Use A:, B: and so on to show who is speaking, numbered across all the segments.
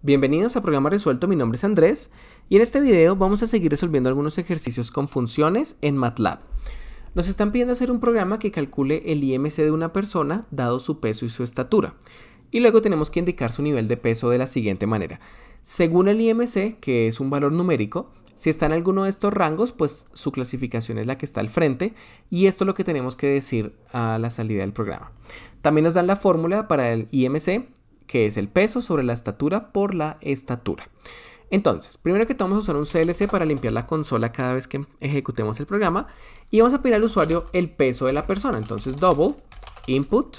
A: Bienvenidos a Programa Resuelto, mi nombre es Andrés y en este video vamos a seguir resolviendo algunos ejercicios con funciones en MATLAB. Nos están pidiendo hacer un programa que calcule el IMC de una persona dado su peso y su estatura. Y luego tenemos que indicar su nivel de peso de la siguiente manera. Según el IMC, que es un valor numérico, si está en alguno de estos rangos, pues su clasificación es la que está al frente y esto es lo que tenemos que decir a la salida del programa. También nos dan la fórmula para el IMC, que es el peso sobre la estatura por la estatura. Entonces, primero que todo vamos a usar un CLC para limpiar la consola cada vez que ejecutemos el programa y vamos a pedir al usuario el peso de la persona. Entonces, double input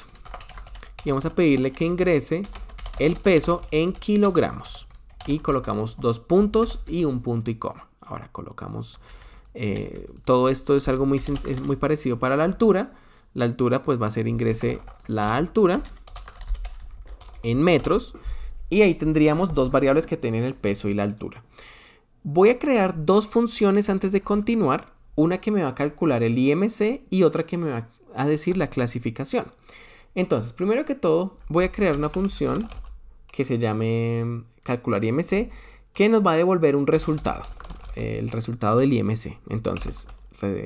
A: y vamos a pedirle que ingrese el peso en kilogramos y colocamos 2 puntos y un punto y coma. Ahora colocamos, todo esto es algo muy parecido para la altura. La altura pues va a ser ingrese la altura en metros y ahí tendríamos dos variables que tienen el peso y la altura. Voy a crear dos funciones antes de continuar, una que me va a calcular el IMC y otra que me va a decir la clasificación. Entonces, primero que todo, voy a crear una función que se llame calcular IMC, que nos va a devolver un resultado, el resultado del IMC. Entonces,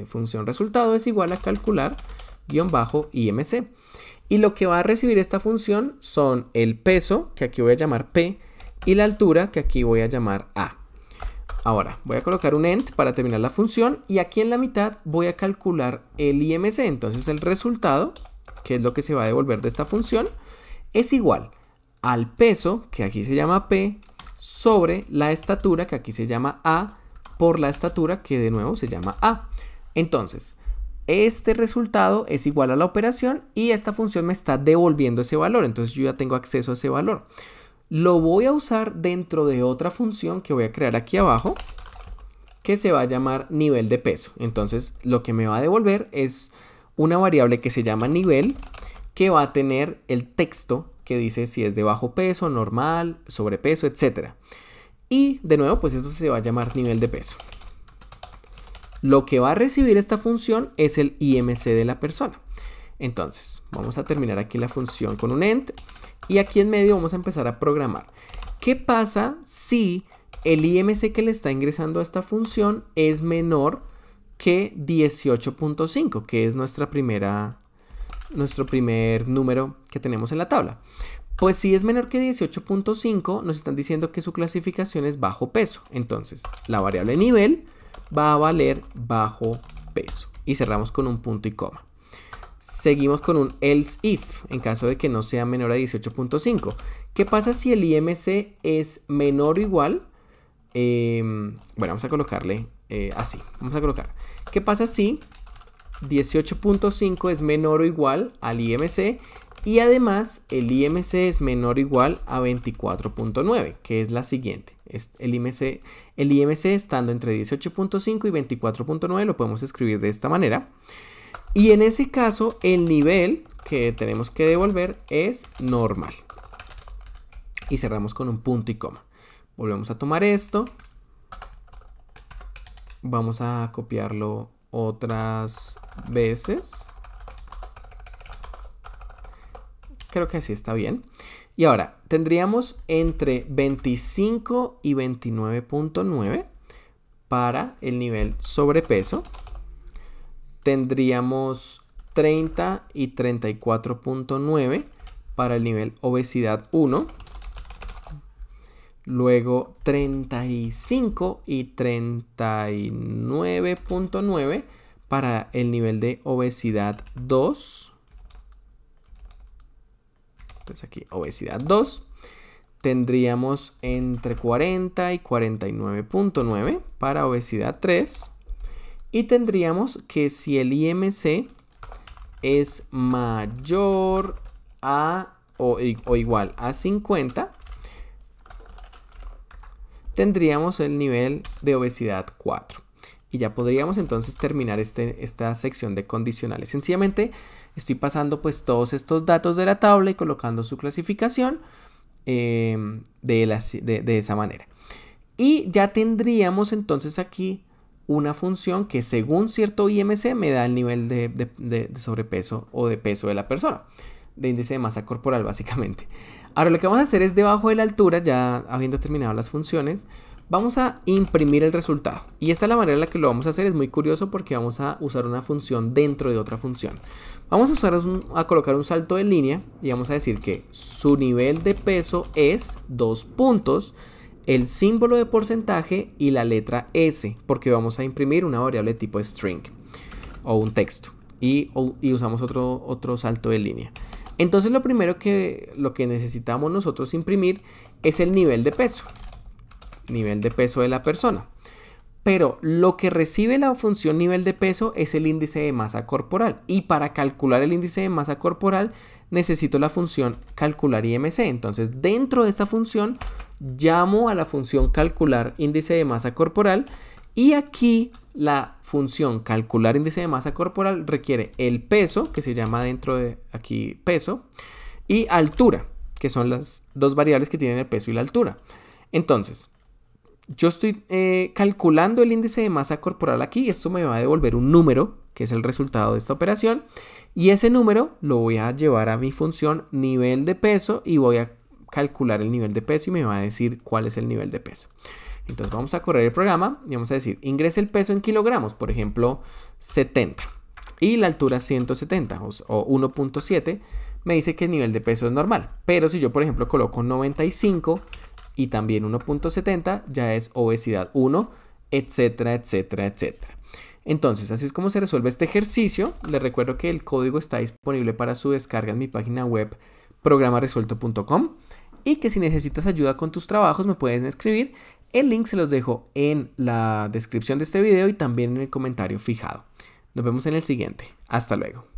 A: función resultado es igual a calcular -IMC. Y lo que va a recibir esta función son el peso, que aquí voy a llamar P, y la altura, que aquí voy a llamar A. Ahora, voy a colocar un end para terminar la función, y aquí en la mitad voy a calcular el IMC. Entonces el resultado, que es lo que se va a devolver de esta función, es igual al peso, que aquí se llama P, sobre la estatura, que aquí se llama A, por la estatura, que de nuevo se llama A. Entonces, este resultado es igual a la operación y esta función me está devolviendo ese valor. Entonces yo ya tengo acceso a ese valor. Lo voy a usar dentro de otra función que voy a crear aquí abajo, que se va a llamar nivel de peso. Entonces lo que me va a devolver es una variable que se llama nivel, que va a tener el texto que dice si es de bajo peso, normal, sobrepeso, etc. Y de nuevo, pues eso se va a llamar nivel de peso. Lo que va a recibir esta función es el IMC de la persona. Entonces, vamos a terminar aquí la función con un end. Y aquí en medio vamos a empezar a programar. ¿Qué pasa si el IMC que le está ingresando a esta función es menor que 18.5, que es nuestro primer número que tenemos en la tabla? Pues si es menor que 18.5, nos están diciendo que su clasificación es bajo peso. Entonces, la variable nivel va a valer bajo peso. Y cerramos con un punto y coma. Seguimos con un else if, en caso de que no sea menor a 18.5. ¿Qué pasa si el IMC es menor o igual? Bueno, vamos a colocarle así. Vamos a colocar. ¿Qué pasa si 18.5 es menor o igual al IMC? Y además el IMC es menor o igual a 24.9, que es la siguiente. El IMC estando entre 18.5 y 24.9 lo podemos escribir de esta manera. Y en ese caso el nivel que tenemos que devolver es normal. Y cerramos con un punto y coma. Volvemos a tomar esto. Vamos a copiarlo otras veces. Creo que así está bien. Y ahora, tendríamos entre 25 y 29.9 para el nivel sobrepeso. Tendríamos 30 y 34.9 para el nivel obesidad 1. Luego 35 y 39.9 para el nivel de obesidad 2. Entonces aquí obesidad 2. Tendríamos entre 40 y 49.9 para obesidad 3. Y tendríamos que si el IMC es mayor a o igual a 50, tendríamos el nivel de obesidad 4. Y ya podríamos entonces terminar esta sección de condicionales. Sencillamente estoy pasando pues todos estos datos de la tabla y colocando su clasificación de esa manera. Y ya tendríamos entonces aquí una función que según cierto IMC me da el nivel de sobrepeso o de peso de la persona, de índice de masa corporal básicamente. Ahora lo que vamos a hacer es debajo de la altura, ya habiendo terminado las funciones, vamos a imprimir el resultado. Y esta es la manera en la que lo vamos a hacer. Es muy curioso porque vamos a usar una función dentro de otra función. Vamos a colocar un salto de línea y vamos a decir que su nivel de peso es 2 puntos, el símbolo de porcentaje y la letra S, porque vamos a imprimir una variable tipo string o un texto. Y usamos otro salto de línea. Entonces lo que necesitamos nosotros imprimir es el nivel de peso de la persona. Pero lo que recibe la función nivel de peso es el índice de masa corporal. Y para calcular el índice de masa corporal necesito la función calcular IMC. Entonces dentro de esta función llamo a la función calcular índice de masa corporal. Y aquí la función calcular índice de masa corporal requiere el peso, que se llama dentro de aquí peso, y altura, que son las dos variables que tienen el peso y la altura. Entonces, yo estoy calculando el índice de masa corporal aquí. Esto me va a devolver un número, que es el resultado de esta operación. Y ese número lo voy a llevar a mi función nivel de peso y voy a calcular el nivel de peso y me va a decir cuál es el nivel de peso. Entonces vamos a correr el programa y vamos a decir, ingrese el peso en kilogramos, por ejemplo, 70. Y la altura 170 o 1.7 me dice que el nivel de peso es normal. Pero si yo, por ejemplo, coloco 95 y también 1.70, ya es obesidad 1, etcétera, etcétera, etcétera. Entonces, así es como se resuelve este ejercicio. Les recuerdo que el código está disponible para su descarga en mi página web programaresuelto.com y que si necesitas ayuda con tus trabajos me puedes escribir. El link se los dejo en la descripción de este video y también en el comentario fijado. Nos vemos en el siguiente. Hasta luego.